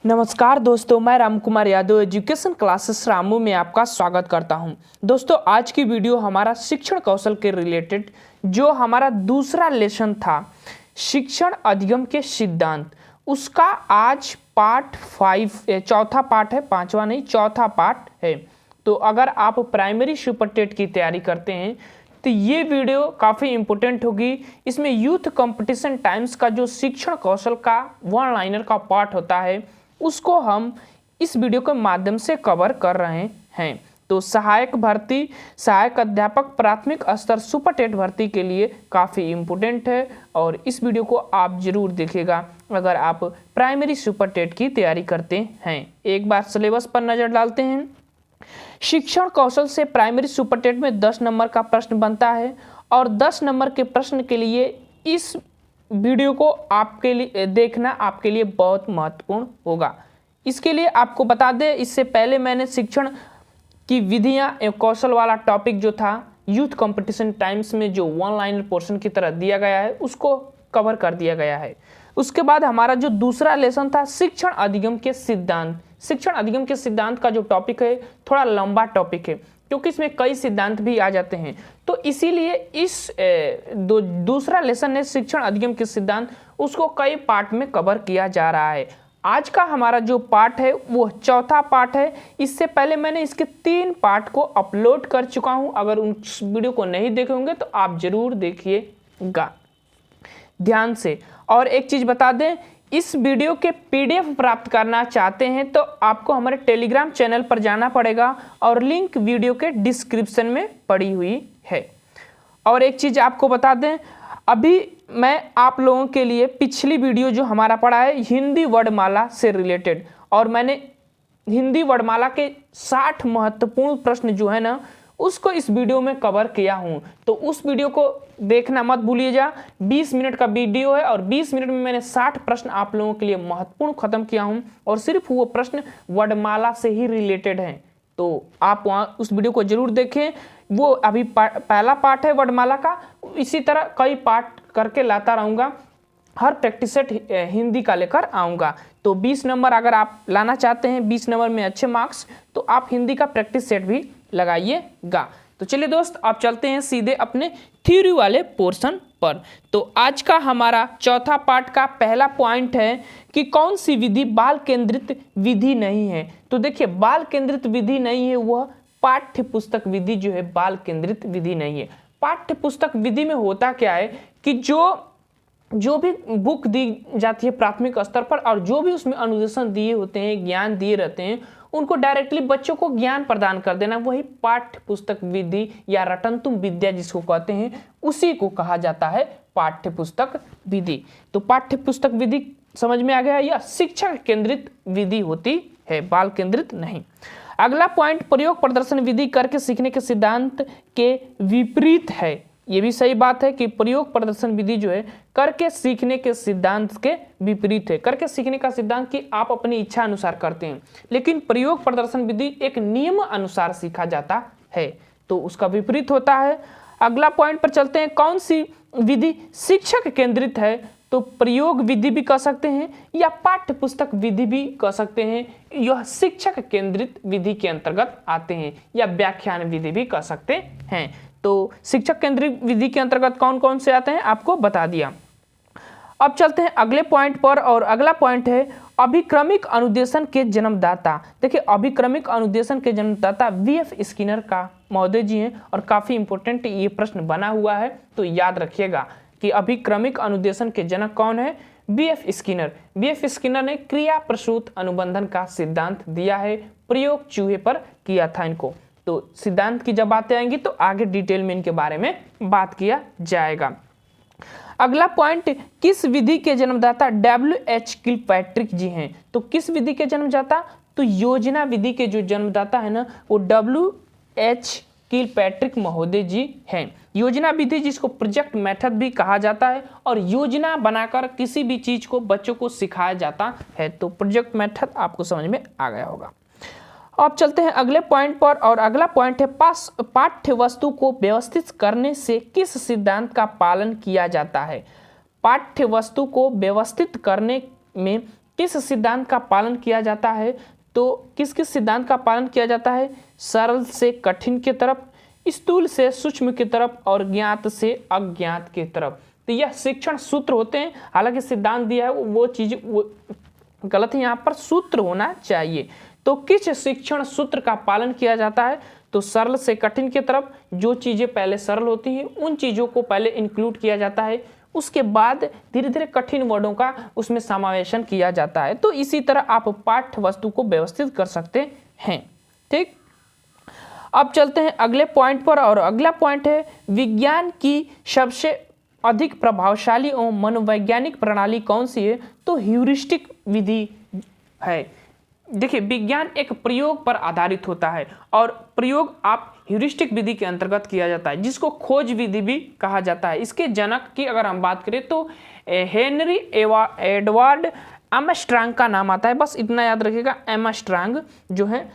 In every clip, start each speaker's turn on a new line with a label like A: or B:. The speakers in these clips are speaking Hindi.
A: नमस्कार दोस्तों, मैं राम कुमार यादव एजुकेशन क्लासेस रामू में आपका स्वागत करता हूं। दोस्तों, आज की वीडियो हमारा शिक्षण कौशल के रिलेटेड जो हमारा दूसरा लेसन था शिक्षण अधिगम के सिद्धांत, उसका आज पार्ट 5 चौथा पार्ट है, पांचवा नहीं चौथा पार्ट है। तो अगर आप प्राइमरी सुपर टेट की तैयारी करते हैं तो ये वीडियो काफ़ी इम्पोर्टेंट होगी। इसमें यूथ कंपटीशन टाइम्स का जो शिक्षण कौशल का वन लाइनर का पार्ट होता है उसको हम इस वीडियो के माध्यम से कवर कर रहे हैं। तो सहायक भर्ती, सहायक अध्यापक प्राथमिक स्तर सुपर टेट भर्ती के लिए काफ़ी इम्पोर्टेंट है और इस वीडियो को आप जरूर देखिएगा अगर आप प्राइमरी सुपर टेट की तैयारी करते हैं। एक बार सिलेबस पर नज़र डालते हैं। शिक्षण कौशल से प्राइमरी सुपर टेट में 10 नंबर का प्रश्न बनता है और 10 नंबर के प्रश्न के लिए इस वीडियो को आपके लिए देखना आपके लिए बहुत महत्वपूर्ण होगा। इसके लिए आपको बता दें, इससे पहले मैंने शिक्षण की विधियां एवं कौशल वाला टॉपिक जो था यूथ कंपटीशन टाइम्स में जो वन लाइनर पोर्शन की तरह दिया गया है उसको कवर कर दिया गया है। उसके बाद हमारा जो दूसरा लेसन था शिक्षण अधिगम के सिद्धांत। शिक्षण अधिगम के सिद्धांत का जो टॉपिक है थोड़ा लंबा टॉपिक है क्योंकि इसमें कई सिद्धांत भी आ जाते हैं, तो इसीलिए इस दूसरा लेसन है शिक्षण अधिगम के सिद्धांत, उसको कई पार्ट में कवर किया जा रहा है। आज का हमारा जो पार्ट है वो चौथा पार्ट है। इससे पहले मैंने इसके 3 पार्ट को अपलोड कर चुका हूं। अगर उस वीडियो को नहीं देखे होंगे तो आप जरूर देखिएगा ध्यान से। और एक चीज बता दें, इस वीडियो के पीडीएफ प्राप्त करना चाहते हैं तो आपको हमारे टेलीग्राम चैनल पर जाना पड़ेगा और लिंक वीडियो के डिस्क्रिप्शन में पड़ी हुई है। और एक चीज़ आपको बता दें, अभी मैं आप लोगों के लिए पिछली वीडियो जो हमारा पड़ा है हिंदी वर्णमाला से रिलेटेड, और मैंने हिंदी वर्णमाला के 60 महत्वपूर्ण प्रश्न जो है ना उसको इस वीडियो में कवर किया हूं, तो उस वीडियो को देखना मत भूलिएगा। 20 मिनट का वीडियो है और 20 मिनट में मैंने 60 प्रश्न आप लोगों के लिए महत्वपूर्ण खत्म किया हूं और सिर्फ वो प्रश्न वर्णमाला से ही रिलेटेड हैं। तो आप वहां उस वीडियो को जरूर देखें। वो अभी पहला पार्ट है वर्णमाला का, इसी तरह कई पार्ट करके लाता रहूँगा, हर प्रैक्टिस सेट हिंदी का लेकर आऊँगा। तो 20 नंबर अगर आप लाना चाहते हैं, 20 नंबर में अच्छे मार्क्स, तो आप हिंदी का प्रैक्टिस सेट भी लगाइएगा। तो चलिए दोस्त, आप चलते हैं सीधे अपने थ्योरी वाले पोर्शन पर। तो आज का हमारा चौथा पार्ट का पहला पॉइंट है कि कौन सी विधि बाल केंद्रित विधि नहीं है। तो देखिए, बाल केंद्रित विधि नहीं है वह पाठ्य पुस्तक विधि जो है बाल केंद्रित विधि नहीं है। पाठ्य पुस्तक विधि में होता क्या है कि जो भी बुक दी जाती है प्राथमिक स्तर पर और जो भी उसमें अनुदेशन दिए होते हैं, ज्ञान दिए रहते हैं, उनको डायरेक्टली बच्चों को ज्ञान प्रदान कर देना, वही पाठ्य पुस्तक विधि या रटंतुम विद्या जिसको कहते हैं, उसी को कहा जाता है पाठ्य पुस्तक विधि। तो पाठ्य पुस्तक विधि समझ में आ गया, यह शिक्षक केंद्रित विधि होती है, बाल केंद्रित नहीं। अगला पॉइंट, प्रयोग प्रदर्शन विधि करके सीखने के सिद्धांत के विपरीत है। ये भी सही बात है कि प्रयोग प्रदर्शन विधि जो है करके सीखने के सिद्धांत के विपरीत है। करके सीखने का सिद्धांत कि आप अपनी इच्छा अनुसार करते हैं, लेकिन प्रयोग प्रदर्शन विधि एक नियम अनुसार सीखा जाता है, तो उसका विपरीत होता है। अगला पॉइंट पर चलते हैं, कौन सी विधि शिक्षक केंद्रित है। तो प्रयोग विधि भी कह सकते हैं या पाठ्य पुस्तक विधि भी कह सकते हैं, यह शिक्षक केंद्रित विधि के अंतर्गत आते हैं, या व्याख्यान विधि भी कह सकते हैं। तो शिक्षक केंद्रित विधि के अंतर्गत कौन कौन से आते हैं आपको बता दिया। अब चलते हैं अगले पॉइंट पर, और अगला पॉइंट है अभिक्रमिक अनुदेशन के जन्मदाता। देखिए, अभिक्रमिक अनुदेशन के जन्मदाता वीएफ स्किनर का महोदय जी हैं और काफी इंपॉर्टेंट ये प्रश्न बना हुआ है, तो याद रखिएगा कि अभिक्रमिक अनुदेशन के जनक कौन है, बीएफ स्किनर। बीएफ स्किनर ने क्रिया प्रसूत अनुबंधन का सिद्धांत दिया है, प्रयोग चूहे पर किया था इनको। तो सिद्धांत की जब बातें आएंगी तो आगे डिटेल में इनके बारे में बात किया जाएगा। अगला पॉइंट, किस विधि के जन्मदाता डब्ल्यू.एच. किलपैट्रिक जी हैं। तो किस विधि के जन्मदाता, तो योजना विधि के जो जन्मदाता है ना वो डब्ल्यू.एच. किलपैट्रिक महोदय जी हैं। योजना विधि जिसको प्रोजेक्ट मेथड भी कहा जाता है, और योजना बनाकर किसी भी चीज को बच्चों को सिखाया जाता है, तो प्रोजेक्ट मेथड आपको समझ में आ गया होगा। अब चलते हैं अगले पॉइंट पर, और अगला पॉइंट है पाठ्य वस्तु को व्यवस्थित करने से किस सिद्धांत का पालन किया जाता है। पाठ्य वस्तु को व्यवस्थित करने में किस सिद्धांत का पालन किया जाता है? तो किस किस सिद्धांत का पालन किया जाता है? सरल से कठिन की तरफ, स्थूल से सूक्ष्म की तरफ और ज्ञात से अज्ञात की तरफ। तो यह शिक्षण सूत्र होते हैं। हालांकि सिद्धांत दिया है वो चीज वो गलत है, यहाँ पर सूत्र होना चाहिए। तो किस शिक्षण सूत्र का पालन किया जाता है? तो सरल से कठिन की तरफ, जो चीजें पहले सरल होती हैं उन चीजों को पहले इंक्लूड किया जाता है, उसके बाद धीरे धीरे कठिन वर्डों का उसमें समावेशन किया जाता है। तो इसी तरह आप पाठ्य वस्तु को व्यवस्थित कर सकते हैं। ठीक, अब चलते हैं अगले पॉइंट पर, और अगला पॉइंट है विज्ञान की सबसे अधिक प्रभावशाली और मनोवैज्ञानिक प्रणाली कौन सी है? तो ह्यूरिस्टिक विधि है। देखिए, विज्ञान एक प्रयोग पर आधारित होता है और प्रयोग आप ह्यूरिस्टिक विधि के अंतर्गत किया जाता है, जिसको खोज विधि भी कहा जाता है। इसके जनक की अगर हम बात करें तो हेनरी एडवर्ड आर्मस्ट्रांग का नाम आता है। बस इतना याद रखिएगा, आर्मस्ट्रांग जो है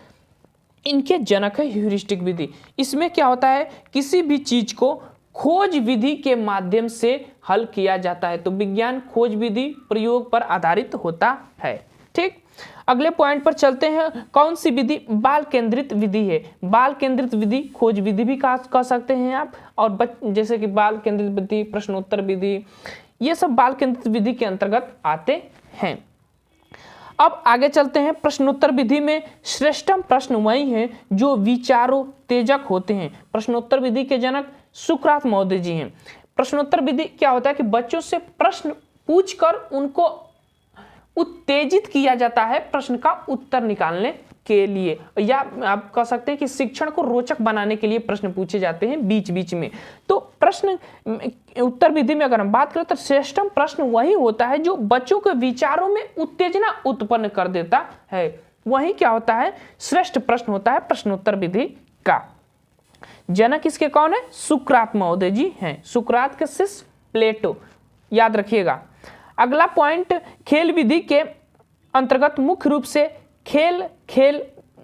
A: इनके जनक है ह्यूरिस्टिक विधि। इसमें क्या होता है, किसी भी चीज को खोज विधि के माध्यम से हल किया जाता है। तो विज्ञान खोज विधि प्रयोग पर आधारित होता है। ठीक, अगले पॉइंट पर चलते हैं। कौन सी विधि? बाल केंद्रित विधि है। बाल केंद्रित विधि खोज विधि भी कह सकते हैं आप, और जैसे कि बाल केंद्रित विधि, प्रश्नोत्तर विधि, ये सब बाल केंद्रित विधि के अंतर्गत आते हैं। अब आगे चलते हैं। प्रश्नोत्तर विधि में श्रेष्ठतम प्रश्न वही हैं जो विचारोत्तेजक होते हैं। प्रश्नोत्तर विधि के जनक सुकरात महोदय जी हैं। प्रश्नोत्तर विधि क्या होता है कि बच्चों से प्रश्न पूछकर उनको उत्तेजित किया जाता है प्रश्न का उत्तर निकालने के लिए, या आप कह सकते हैं कि शिक्षण को रोचक बनाने के लिए प्रश्न पूछे जाते हैं बीच बीच में। तो प्रश्न उत्तर विधि में अगर हम बात करें तो श्रेष्ठतम प्रश्न वही होता है जो बच्चों के विचारों में उत्तेजना उत्पन्न कर देता है। वही क्या होता है? श्रेष्ठ प्रश्न होता है प्रश्नोत्तर विधि का। जनक इसके कौन है? सुकरात महोदय जी हैं। सुकरात के शिष्य प्लेटो, याद रखिएगा। अगला पॉइंट, खेल विधि के अंतर्गत मुख्य रूप से खेल खेल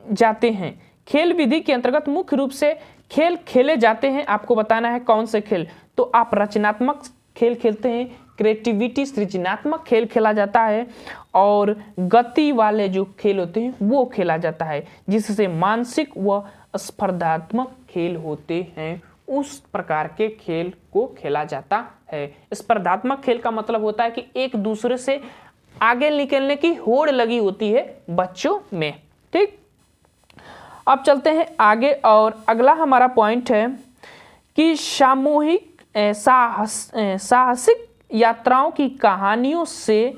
A: जाते हैं। खेल विधि के अंतर्गत मुख्य रूप से खेल खेले जाते हैं। आपको बताना है कौन से खेल। तो आप रचनात्मक खेल खेलते हैं, क्रिएटिविटी सृजनात्मक खेल खेला जाता है, और गति वाले जो खेल होते हैं वो खेला जाता है, जिससे मानसिक व स्पर्धात्मक खेल होते हैं उस प्रकार के खेल को खेला जाता है। स्पर्धात्मक खेल का मतलब होता है कि एक दूसरे से आगे निकलने की होड़ लगी होती है बच्चों में। ठीक, अब चलते हैं आगे, और अगला हमारा पॉइंट है कि सामूहिक साहसिक यात्राओं की कहानियों से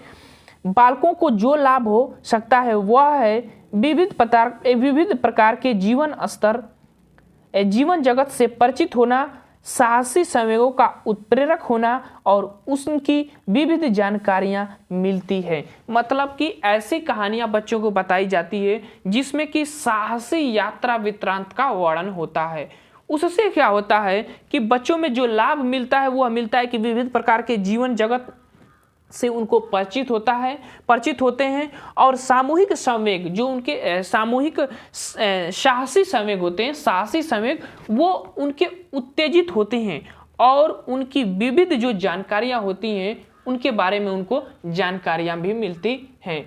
A: बालकों को जो लाभ हो सकता है वह है विविध प्रकार के जीवन जगत से परिचित होना, साहसी संवेगों का उत्प्रेरक होना, और उनकी विविध जानकारियां मिलती है। मतलब कि ऐसी कहानियां बच्चों को बताई जाती है जिसमें कि साहसी यात्रा वृत्तांत का वर्णन होता है। उससे क्या होता है कि बच्चों में जो लाभ मिलता है वह मिलता है कि विविध प्रकार के जीवन जगत से उनको परिचित होते हैं, और सामूहिक संवेग जो उनके सामूहिक साहसी संवेग होते हैं, साहसी संवेग वो उनके उत्तेजित होते हैं, और उनकी विविध जो जानकारियां होती हैं उनके बारे में उनको जानकारियां भी मिलती हैं।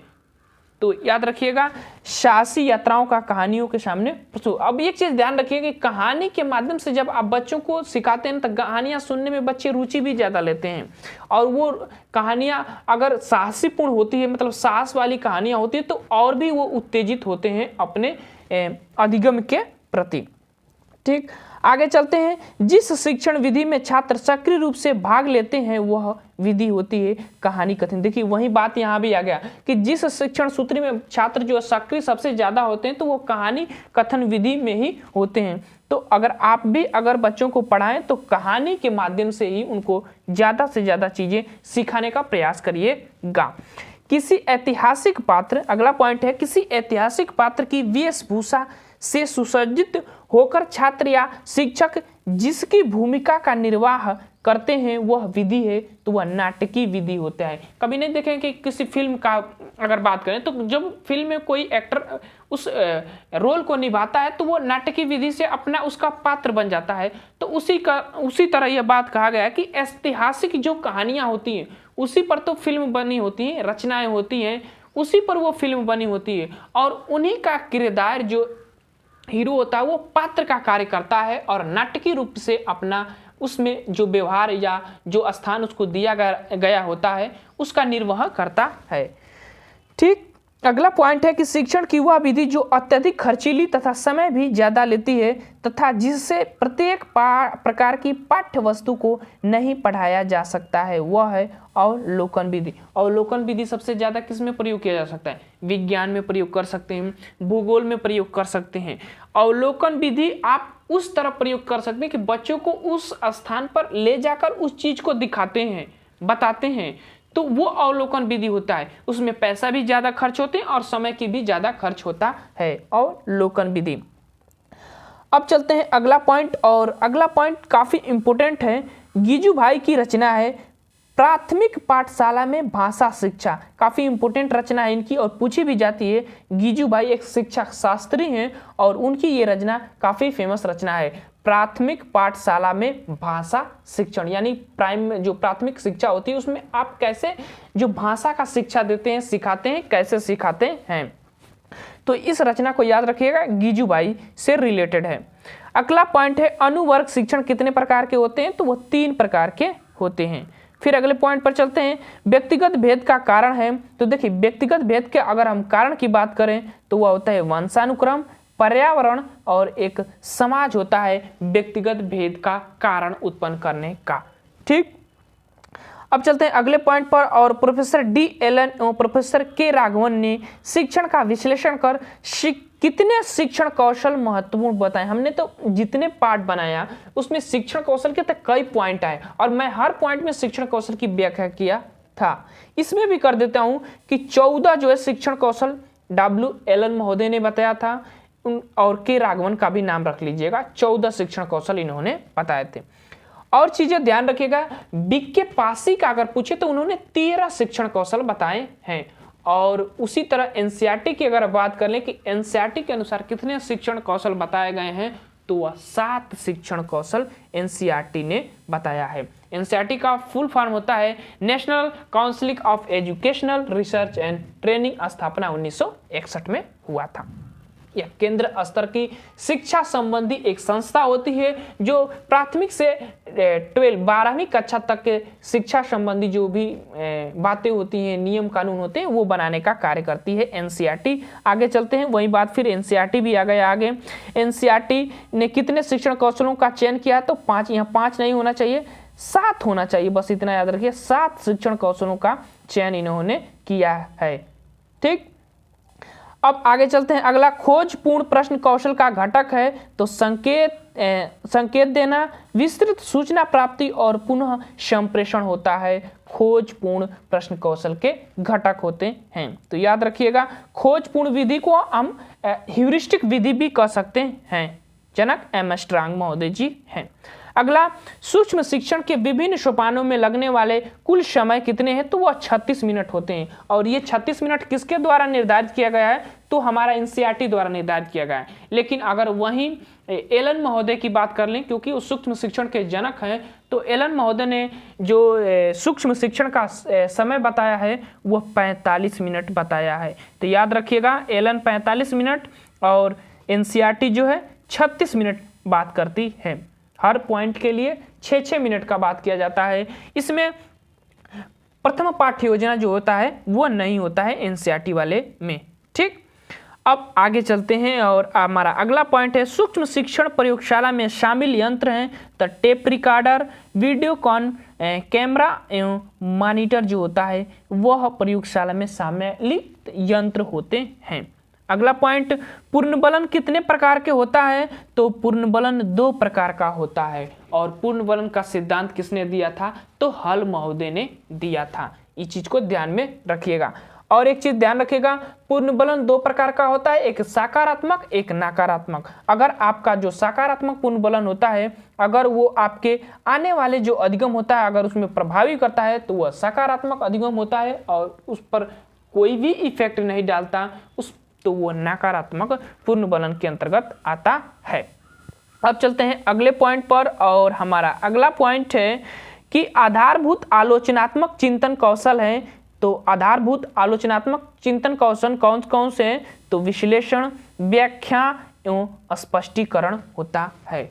A: तो याद रखिएगा, साहसी यात्राओं का कहानियों के सामने प्रस्तुत। अब एक चीज ध्यान रखिएगा कि कहानी के माध्यम से जब आप बच्चों को सिखाते हैं तो कहानियां सुनने में बच्चे रुचि भी ज्यादा लेते हैं, और वो कहानियां अगर साहसीपूर्ण होती है, मतलब साहस वाली कहानियां होती है, तो और भी वो उत्तेजित होते हैं अपने अधिगम के प्रति। ठीक, आगे चलते हैं। जिस शिक्षण विधि में छात्र सक्रिय रूप से भाग लेते हैं वह विधि होती है कहानी कथन। देखिए, वही बात यहाँ भी आ गया कि जिस शिक्षण सूत्र में छात्र जो सक्रिय सबसे ज्यादा होते हैं तो वो कहानी कथन विधि में ही होते हैं। तो अगर बच्चों को पढ़ाएं तो कहानी के माध्यम से ही उनको ज्यादा से ज्यादा चीजें सिखाने का प्रयास करिएगा। किसी ऐतिहासिक पात्र, अगला पॉइंट है, किसी ऐतिहासिक पात्र की वेशभूषा से सुसज्जित होकर छात्र या शिक्षक जिसकी भूमिका का निर्वाह करते हैं वह विधि है, तो वह नाटकीय विधि होता है। कभी नहीं देखें कि किसी फिल्म का अगर बात करें तो जब फिल्म में कोई एक्टर उस रोल को निभाता है तो वो नाटकीय विधि से अपना उसका पात्र बन जाता है। तो उसी तरह यह बात कहा गया है कि ऐतिहासिक जो कहानियां होती हैं उसी पर तो फिल्म बनी होती हैं, रचनाएं होती हैं, उसी पर वो फिल्म बनी होती है और उन्हीं का किरदार जो हीरो होता है वो पात्र का कार्य करता है और नाटकीय रूप से अपना उसमें जो व्यवहार या जो स्थान उसको दिया गया होता है उसका निर्वाह करता है। ठीक, अगला पॉइंट है कि शिक्षण की वह विधि जो अत्यधिक खर्चीली तथा समय भी ज़्यादा लेती है तथा जिससे प्रत्येक प्रकार की पाठ्य वस्तु को नहीं पढ़ाया जा सकता है, वह है अवलोकन विधि। अवलोकन विधि सबसे ज़्यादा किस में प्रयोग किया जा सकता है? विज्ञान में प्रयोग कर सकते हैं, भूगोल में प्रयोग कर सकते हैं। अवलोकन विधि आप उस तरह प्रयोग कर सकते हैं कि बच्चों को उस स्थान पर ले जाकर उस चीज़ को दिखाते हैं, बताते हैं, तो वो अवलोकन विधि होता है। उसमें पैसा भी ज़्यादा खर्च होते हैं और समय की भी ज़्यादा खर्च होता है, अवलोकन विधि। अब चलते हैं अगला पॉइंट, और अगला पॉइंट काफ़ी इंपॉर्टेंट है। गीजूभाई की रचना है प्राथमिक पाठशाला में भाषा शिक्षा। काफ़ी इंपॉर्टेंट रचना है इनकी और पूछी भी जाती है। गीजूभाई एक शिक्षा शास्त्री हैं और उनकी ये रचना काफ़ी फेमस रचना है, प्राथमिक पाठशाला में भाषा शिक्षण। यानी जो प्राथमिक शिक्षा होती है उसमें आप कैसे जो भाषा का शिक्षा देते हैं, सिखाते हैं, कैसे सिखाते हैं। तो इस रचना को याद रखिएगा, गीजूभाई से रिलेटेड है। अगला पॉइंट है अनुवर्ग शिक्षण कितने प्रकार के होते हैं? तो वो 3 प्रकार के होते हैं। फिर अगले पॉइंट पर चलते हैं, व्यक्तिगत भेद का कारण है। तो देखिए, व्यक्तिगत भेद के अगर हम कारण की बात करें तो वह होता है वंशानुक्रम, पर्यावरण और एक समाज होता है व्यक्तिगत भेद का कारण उत्पन्न करने का। ठीक, अब चलते हैं अगले पॉइंट पर, और प्रोफेसर डी एलन एवं प्रोफेसर के राघवन ने शिक्षण का विश्लेषण कर कितने शिक्षण कौशल महत्वपूर्ण बताए। हमने तो जितने पार्ट बनाया उसमें शिक्षण कौशल के तक कई पॉइंट आए और मैं हर पॉइंट में शिक्षण कौशल की व्याख्या किया था। इसमें भी कर देता हूं कि 14 जो है शिक्षण कौशल डब्ल्यू एलन महोदय ने बताया था और के राघवन का भी नाम रख लीजिएगा। 14 शिक्षण कौशल इन्होंने बताए थे। और चीजें ध्यान रखिएगा, बीके पासी का अगर पूछे तो उन्होंने 13 शिक्षण कौशल बताए हैं। और उसी तरह एनसीईआरटी की अगर बात कर लें कि एनसीईआरटी के अनुसार कितने शिक्षण कौशल बताए गए हैं, तो वह 7 शिक्षण कौशल एनसीईआरटी ने बताया है। एनसीईआरटी का फुल फॉर्म होता है national council of educational research and training, स्थापना 1961 में हुआ था। यह केंद्र स्तर की शिक्षा संबंधी एक संस्था होती है जो प्राथमिक से 12वीं कक्षा तक के शिक्षा संबंधी जो भी बातें होती हैं, नियम कानून होते हैं, वो बनाने का कार्य करती है एनसीईआरटी। आगे चलते हैं, वही बात फिर एनसीईआरटी भी आ गया आगे। एनसीईआरटी ने कितने शिक्षण कौशलों का चयन किया? तो 5, यहाँ 5 नहीं होना चाहिए, 7 होना चाहिए, बस इतना याद रखिए। 7 शिक्षण कौशलों का चयन इन्होंने किया है। ठीक, अब आगे चलते हैं। अगला खोजपूर्ण प्रश्न कौशल का घटक है तो संकेत देना, विस्तृत सूचना प्राप्ति और पुनः संप्रेषण होता है, खोजपूर्ण प्रश्न कौशल के घटक होते हैं। तो याद रखिएगा, खोजपूर्ण विधि को हम ह्यूरिस्टिक विधि भी कह सकते हैं। जनक एम स्ट्रांग महोदय जी हैं। अगला, सूक्ष्म शिक्षण के विभिन्न सोपानों में लगने वाले कुल समय कितने हैं? तो वह 36 मिनट होते हैं। और ये 36 मिनट किसके द्वारा निर्धारित किया गया है? तो हमारा एनसीईआरटी द्वारा निर्धारित किया गया है। लेकिन अगर वहीं एलन महोदय की बात कर लें, क्योंकि वो सूक्ष्म शिक्षण के जनक हैं, तो एलन महोदय ने जो सूक्ष्म शिक्षण का समय बताया है वह 45 मिनट बताया है। तो याद रखिएगा, एलन 45 मिनट और एनसीईआरटी जो है 36 मिनट बात करती है। हर पॉइंट के लिए 6-6 मिनट का बात किया जाता है। इसमें प्रथम पाठ्य योजना जो होता है वो नहीं होता है एनसीईआरटी वाले में। ठीक, अब आगे चलते हैं और हमारा अगला पॉइंट है सूक्ष्म शिक्षण प्रयोगशाला में शामिल यंत्र हैं तो टेप रिकॉर्डर, वीडियोकॉन कैमरा एवं मॉनिटर जो होता है वह प्रयोगशाला में सम्मिलित यंत्र होते हैं। अगला पॉइंट, पूर्णबलन कितने प्रकार के होता है? तो पूर्णबलन 2 प्रकार का होता है। और पूर्णबलन का सिद्धांत किसने दिया था? तो हल महोदय ने दिया था। इस चीज को ध्यान में रखिएगा। और एक चीज ध्यान रखिएगा, पूर्णबलन 2 प्रकार का होता है, एक सकारात्मक, एक नकारात्मक। अगर आपका जो सकारात्मक पूर्णबलन होता है, अगर वो आपके आने वाले जो अधिगम होता है अगर उसमें प्रभावी करता है तो वह सकारात्मक अधिगम होता है, और उस पर कोई भी इफेक्ट नहीं डालता तो वो नकारात्मक पूर्णबलन के अंतर्गत आता है। अब चलते हैं अगले पॉइंट पर, और हमारा अगला पॉइंट है कि आधारभूत आलोचनात्मक चिंतन कौशल है तो आधारभूत आलोचनात्मक चिंतन कौशल कौन कौन से हैं? तो विश्लेषण, व्याख्या एवं स्पष्टीकरण होता है।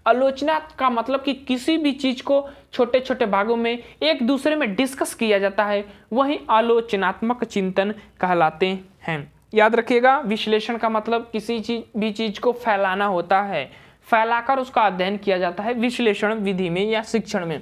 A: आलोचना का मतलब कि किसी भी चीज को छोटे छोटे भागों में एक दूसरे में डिस्कस किया जाता है, वही आलोचनात्मक चिंतन कहलाते हैं। याद रखिएगा, विश्लेषण का मतलब किसी चीज को फैलाना होता है, फैलाकर उसका अध्ययन किया जाता है विश्लेषण विधि में या शिक्षण में।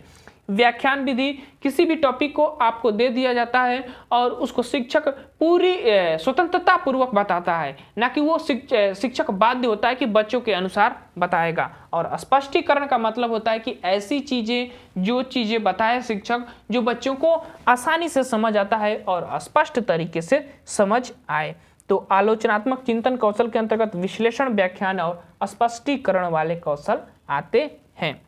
A: व्याख्यान विधि, किसी भी टॉपिक को आपको दे दिया जाता है और उसको शिक्षक पूरी स्वतंत्रता पूर्वक बताता है, ना कि वो शिक्षक बाध्य होता है कि बच्चों के अनुसार बताएगा। और स्पष्टीकरण का मतलब होता है कि ऐसी चीजें, जो चीजें बताए शिक्षक, जो बच्चों को आसानी से समझ आता है और स्पष्ट तरीके से समझ आए। तो आलोचनात्मक चिंतन कौशल के अंतर्गत विश्लेषण, व्याख्यान और स्पष्टीकरण वाले कौशल आते हैं।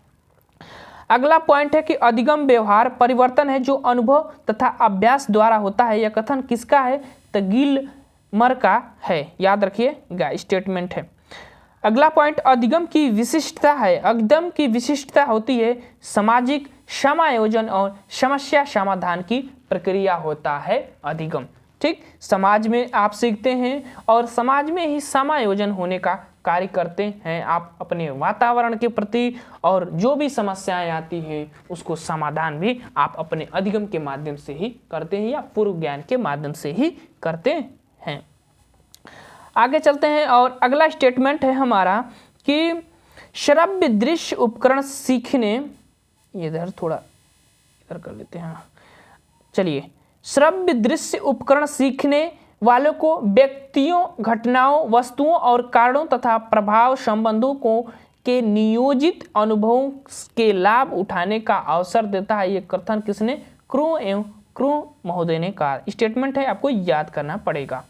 A: अगला पॉइंट है कि अधिगम व्यवहार परिवर्तन है जो अनुभव तथा अभ्यास द्वारा होता है। यह कथन किसका है? तो गिलमर का है। याद रखिएगा, स्टेटमेंट है। अगला पॉइंट अधिगम की विशिष्टता है। अधिगम की विशिष्टता होती है सामाजिक समायोजन और समस्या समाधान की प्रक्रिया होता है अधिगम। ठीक, समाज में आप सीखते हैं और समाज में ही समायोजन होने का कार्य करते हैं। आप अपने वातावरण के प्रति और जो भी समस्याएं आती हैं उसको समाधान भी आप अपने अधिगम के माध्यम से ही करते हैं या पूर्व ज्ञान के माध्यम से ही करते हैं। आगे चलते हैं और अगला स्टेटमेंट है हमारा कि श्रव्य दृश्य उपकरण सीखने, इधर थोड़ा इधर कर लेते हैं। चलिए, श्रव्य दृश्य उपकरण सीखने वालों को व्यक्तियों, घटनाओं, वस्तुओं और कारणों तथा प्रभाव संबंधों को के नियोजित अनुभवों के लाभ उठाने का अवसर देता है। ये कथन किसने? क्रो एवं क्रो महोदय ने कहा। स्टेटमेंट है, आपको याद करना पड़ेगा।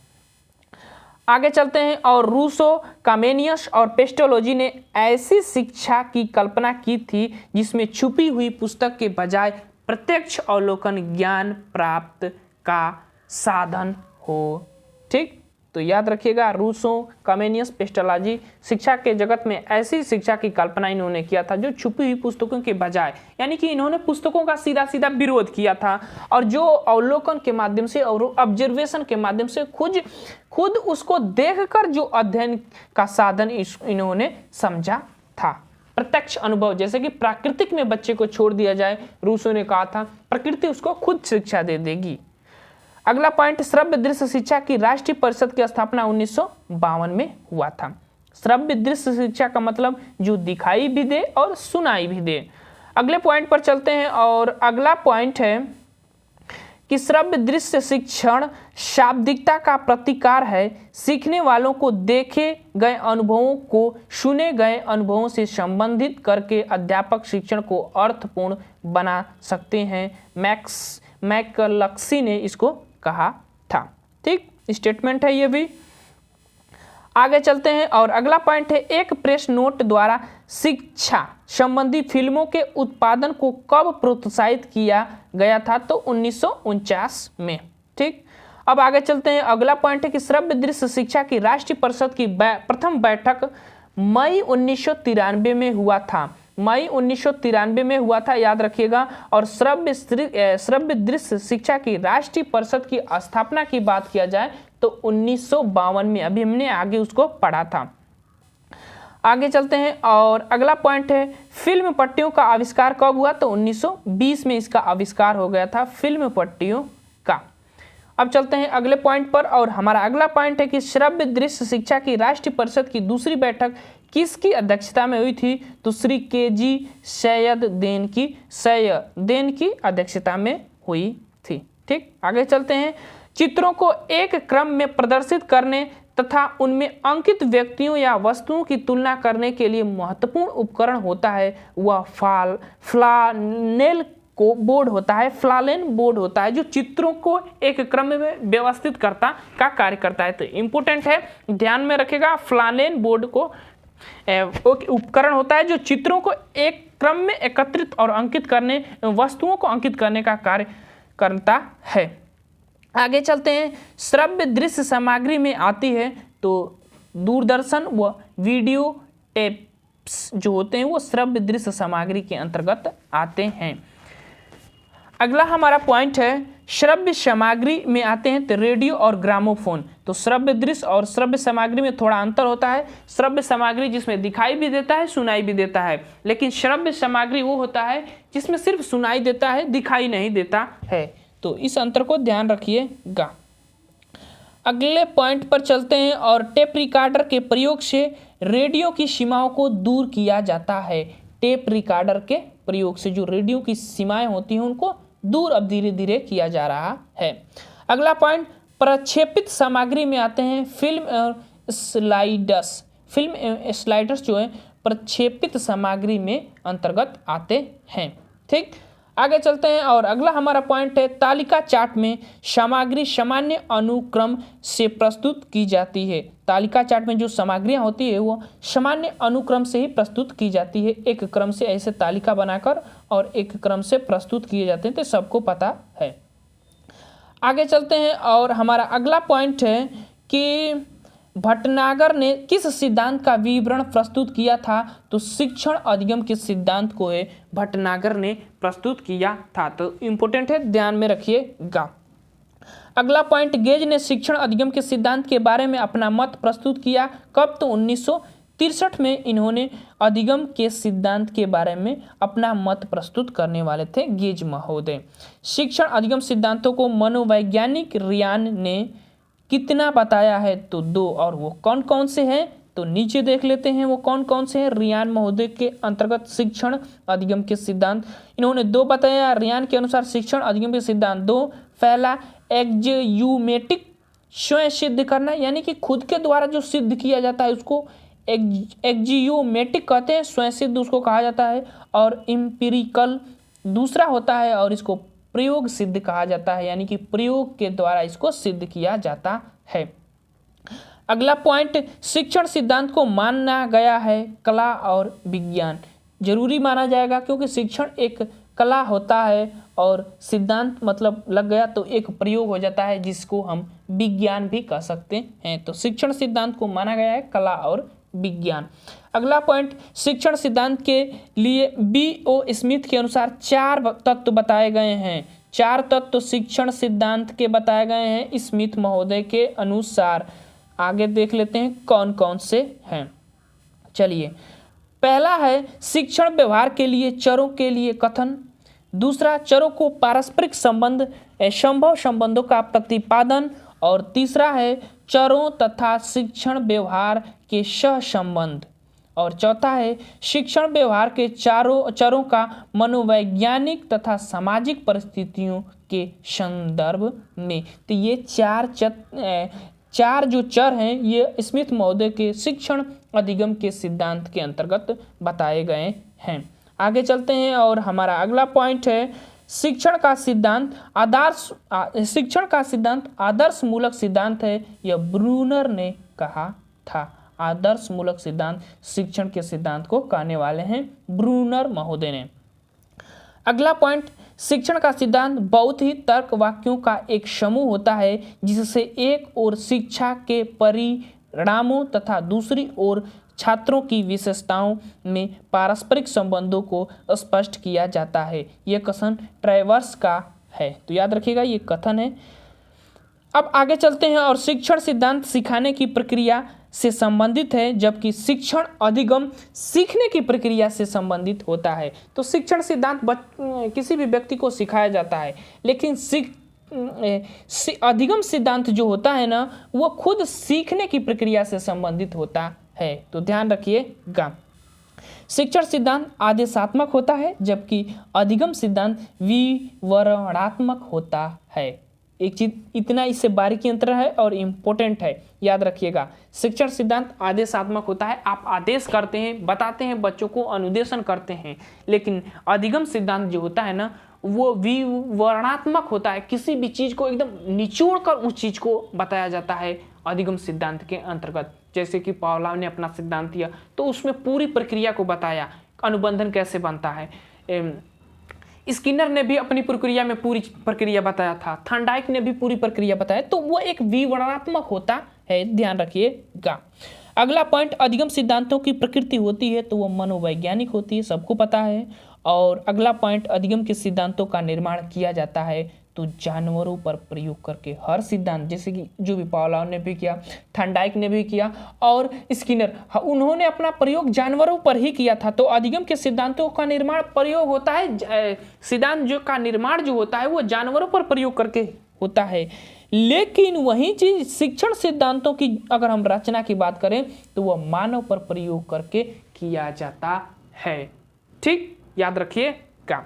A: आगे चलते हैं और रूसो, कामेनियस और पेस्टोलॉजी ने ऐसी शिक्षा की कल्पना की थी जिसमें छुपी हुई पुस्तक के बजाय प्रत्यक्ष अवलोकन ज्ञान प्राप्त का साधन हो। ठीक, तो याद रखिएगा, रूसो, कामेनियस, पेस्टोलॉजी शिक्षा के जगत में ऐसी शिक्षा की कल्पना इन्होंने किया था जो छुपी हुई पुस्तकों के बजाय, यानी कि इन्होंने पुस्तकों का सीधा सीधा विरोध किया था और जो अवलोकन के माध्यम से और ऑब्जर्वेशन के माध्यम से खुद उसको देखकर जो अध्ययन का साधन इन्होंने समझा था। प्रत्यक्ष अनुभव, जैसे कि प्राकृतिक में बच्चे को छोड़ दिया जाए, रूसो ने कहा था प्रकृति उसको खुद शिक्षा दे देगी। अगला पॉइंट, श्रव्य दृश्य शिक्षा की राष्ट्रीय परिषद की स्थापना 1952 में हुआ था। श्रव्य दृश्य शिक्षा का मतलब जो दिखाई भी दे और सुनाई भी दे। अगले पॉइंट पर चलते हैं और अगला पॉइंट है कि श्रव्य दृश्य शिक्षण शाब्दिकता का प्रतिकार है। सीखने वालों को देखे गए अनुभवों को सुने गए अनुभवों से संबंधित करके अध्यापक शिक्षण को अर्थपूर्ण बना सकते हैं। मैकलक्सी ने इसको कहा था। ठीक, स्टेटमेंट है ये भी। आगे चलते हैं और अगला पॉइंट है, एक प्रेस नोट द्वारा शिक्षा संबंधी फिल्मों के उत्पादन को कब प्रोत्साहित किया गया था? तो 1949 में। ठीक, अब आगे चलते हैं। अगला पॉइंट है कि श्रव्य दृश्य शिक्षा की राष्ट्रीय परिषद की प्रथम बैठक मई 1993 में हुआ था। मई 1993 में हुआ था, याद रखिएगा। और श्रव्य दृश्य शिक्षा की राष्ट्रीय परिषद की स्थापना की बात किया जाए तो 1952 में, अभी हमने आगे उसको पढ़ा था। आगे चलते हैं और अगला पॉइंट है, फिल्म पट्टियों का आविष्कार कब हुआ? तो 1920 में इसका आविष्कार हो गया था, फिल्म पट्टियों का। अब चलते हैं अगले पॉइंट पर और हमारा अगला पॉइंट है कि श्रव्य दृश्य शिक्षा की राष्ट्रीय परिषद की दूसरी बैठक किसकी अध्यक्षता में हुई थी? तो श्री के.जी. सैयदेन की अध्यक्षता में हुई थी। ठीक, आगे चलते हैं। चित्रों को एक क्रम में प्रदर्शित करने तथा उनमें अंकित व्यक्तियों या वस्तुओं की तुलना करने के लिए महत्वपूर्ण उपकरण होता है वह फ्लानेल को बोर्ड होता है। फ्लानेल बोर्ड होता है जो चित्रों को एक क्रम में व्यवस्थित करता का कार्य करता है। तो इम्पोर्टेंट है, ध्यान में रखेगा, फ्लानेल बोर्ड को उपकरण होता है जो चित्रों को एक क्रम में एकत्रित और अंकित करने, वस्तुओं को अंकित करने का कार्य करता है। आगे चलते हैं, श्रव्य दृश्य सामग्री में आती है तो दूरदर्शन व वीडियो टेप्स जो होते हैं वो श्रव्य दृश्य सामग्री के अंतर्गत आते हैं। अगला हमारा पॉइंट है श्रव्य सामग्री में आते हैं तो रेडियो और ग्रामोफोन। तो श्रव्य दृश्य और श्रव्य सामग्री में थोड़ा अंतर होता है। श्रव्य सामग्री जिसमें दिखाई भी देता है, सुनाई भी देता है, लेकिन श्रव्य सामग्री वो होता है जिसमें सिर्फ सुनाई देता है, दिखाई नहीं देता है। तो इस अंतर को ध्यान रखिएगा। अगले पॉइंट पर चलते हैं। और टेप रिकॉर्डर के प्रयोग से रेडियो की सीमाओं को दूर किया जाता है। टेप रिकॉर्डर के प्रयोग से जो रेडियो की सीमाएं होती हैं उनको दूर अब धीरे धीरे किया जा रहा है। अगला पॉइंट, प्रक्षेपित सामग्री में आते हैं फिल्म स्लाइडर्स। फिल्म स्लाइडर्स जो है प्रक्षेपित सामग्री में अंतर्गत आते हैं। ठीक, आगे चलते हैं। और अगला हमारा पॉइंट है, तालिका चार्ट में सामग्री सामान्य अनुक्रम से प्रस्तुत की जाती है। तालिका चार्ट में जो सामग्रियां होती है वो सामान्य अनुक्रम से ही प्रस्तुत की जाती है। एक क्रम से ऐसे तालिका बनाकर और एक क्रम से प्रस्तुत किए जाते हैं, तो सबको पता है। आगे चलते हैं। और हमारा अगला पॉइंट है कि भटनागर ने किस सिद्धांत का विवरण प्रस्तुत किया था? तो शिक्षण अधिगम के सिद्धांत को है भटनागर ने प्रस्तुत किया था। तो इम्पोर्टेंट है, ध्यान में रखिएगा। अगला पॉइंट, गेज ने शिक्षण अधिगम के सिद्धांत के बारे में अपना मत प्रस्तुत किया। कब? तो 1963 में इन्होंने अधिगम के सिद्धांत के बारे में अपना मत प्रस्तुत करने वाले थे गेज महोदय। शिक्षण अधिगम सिद्धांतों को मनोवैज्ञानिक रियान ने कितना बताया है? तो 2। और वो कौन कौन से हैं? तो नीचे देख लेते हैं वो कौन कौन से हैं। रियान महोदय के अंतर्गत शिक्षण अधिगम के सिद्धांत इन्होंने 2 बताया। रियान के अनुसार शिक्षण अधिगम के सिद्धांत 2, पहला एक्जियूमेटिक, स्वयं सिद्ध करना, यानी कि खुद के द्वारा जो सिद्ध किया जाता है उसको एक्जियोमेटिक कहते हैं, स्वयं सिद्ध उसको कहा जाता है। और एम्पिरिकल दूसरा होता है, और इसको प्रयोग सिद्ध कहा जाता है, यानी कि प्रयोग के द्वारा इसको सिद्ध किया जाता है। अगला पॉइंट, शिक्षण सिद्धांत को माना गया है कला और विज्ञान। जरूरी माना जाएगा क्योंकि शिक्षण एक कला होता है और सिद्धांत मतलब लग गया तो एक प्रयोग हो जाता है जिसको हम विज्ञान भी कह सकते हैं। तो शिक्षण सिद्धांत को माना गया है कला और विज्ञान। अगला पॉइंट, शिक्षण सिद्धांत के लिए B.O. स्मिथ के अनुसार 4 तत्व बताए गए हैं। 4 तत्व शिक्षण सिद्धांत के बताए गए हैं स्मिथ महोदय के अनुसार। आगे देख लेते हैं कौन कौन से हैं। चलिए, पहला है शिक्षण व्यवहार के लिए चरों के लिए कथन। दूसरा, चरों को पारस्परिक संबंध संभव संबंधों का प्रतिपादन। और तीसरा है चरों तथा शिक्षण व्यवहार के सहसंबंध। और चौथा है शिक्षण व्यवहार के चरों का मनोवैज्ञानिक तथा सामाजिक परिस्थितियों के संदर्भ में। तो ये चार जो चर हैं ये स्मिथ महोदय के शिक्षण अधिगम के सिद्धांत के अंतर्गत बताए गए हैं। आगे चलते हैं। और हमारा अगला पॉइंट है शिक्षण का सिद्धांत आदर्श मूलक सिद्धांत है, यह ब्रूनर ने कहा था। आदर्श मूलक सिद्धांत शिक्षण के सिद्धांत को कहने वाले हैं ब्रूनर महोदय ने। अगला पॉइंट, शिक्षण का सिद्धांत बहुत ही तर्क वाक्यों का एक समूह होता है जिससे एक ओर शिक्षा के परिणामों तथा दूसरी ओर छात्रों की विशेषताओं में पारस्परिक संबंधों को स्पष्ट किया जाता है। यह कथन ट्रेवर्स का है, तो याद रखिएगा ये कथन है। अब आगे चलते हैं। और शिक्षण सिद्धांत सिखाने की प्रक्रिया से संबंधित है, जबकि शिक्षण अधिगम सीखने की प्रक्रिया से संबंधित होता है। तो शिक्षण सिद्धांत किसी भी व्यक्ति को सिखाया जाता है, लेकिन अधिगम सिद्धांत जो होता है ना वो खुद सीखने की प्रक्रिया से संबंधित होता है। तो ध्यान रखिएगा, शिक्षण सिद्धांत आदेशात्मक होता है जबकि अधिगम सिद्धांत विवरणात्मक होता है। एक चीज इतना इससे बारीकी अंतर है और इम्पोर्टेंट है, याद रखिएगा। शिक्षण सिद्धांत आदेशात्मक होता है, आप आदेश करते हैं, बताते हैं, बच्चों को अनुदेशन करते हैं। लेकिन अधिगम सिद्धांत जो होता है ना वो विवरणात्मक होता है, किसी भी चीज को एकदम निचोड़ कर उस चीज को बताया जाता है अधिगम सिद्धांत के अंतर्गत। जैसे कि पावलोव ने अपना सिद्धांत दिया तो उसमें पूरी प्रक्रिया को बताया, अनुबंधन कैसे बनता है। स्किनर ने भी अपनी प्रक्रिया में पूरी प्रक्रिया बताया था, थॉर्नडाइक ने भी पूरी प्रक्रिया बताया। तो वो एक विवरणात्मक होता है, ध्यान रखिएगा। अगला पॉइंट, अधिगम सिद्धांतों की प्रकृति होती है तो वो मनोवैज्ञानिक होती है, सबको पता है। और अगला पॉइंट, अधिगम के सिद्धांतों का निर्माण किया जाता है तो जानवरों पर प्रयोग करके। हर सिद्धांत जैसे कि जो भी पावलोव ने भी किया, थॉर्नडाइक ने भी किया और स्किनर, उन्होंने अपना प्रयोग जानवरों पर ही किया था। तो अधिगम के सिद्धांतों का निर्माण प्रयोग होता है, सिद्धांत जो का निर्माण जो होता है वो जानवरों पर प्रयोग करके होता है। लेकिन वही चीज शिक्षण सिद्धांतों की अगर हम रचना की बात करें तो वह मानव पर प्रयोग करके किया जाता है। ठीक, याद रखिएगा।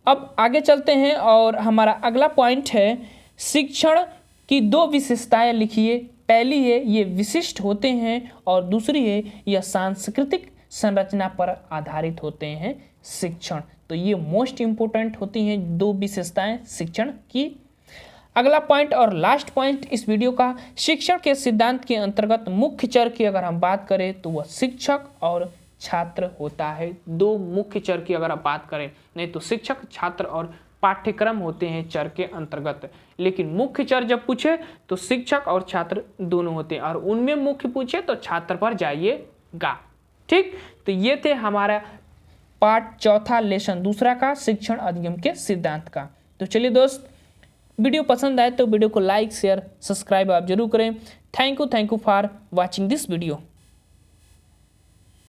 A: अब आगे चलते हैं और हमारा अगला पॉइंट है शिक्षण की दो विशेषताएं लिखिए। पहली है ये विशिष्ट होते हैं और दूसरी है यह सांस्कृतिक संरचना पर आधारित होते हैं शिक्षण। तो ये मोस्ट इंपोर्टेंट होती हैं दो विशेषताएं शिक्षण की। अगला पॉइंट और लास्ट पॉइंट इस वीडियो का, शिक्षण के सिद्धांत के अंतर्गत मुख्य चर की अगर हम बात करें तो वह शिक्षक और छात्र होता है। दो मुख्य चर की अगर आप बात करें, नहीं तो शिक्षक, छात्र और पाठ्यक्रम होते हैं चर के अंतर्गत। लेकिन मुख्य चर जब पूछे तो शिक्षक और छात्र दोनों होते हैं, और उनमें मुख्य पूछे तो छात्र पर जाइएगा। ठीक, तो ये थे हमारा पार्ट चौथा लेसन दूसरा का शिक्षण अधिगम के सिद्धांत का। तो चलिए दोस्त, वीडियो पसंद आए तो वीडियो को लाइक, शेयर, सब्सक्राइब आप जरूर करें। Thank you for watching this video.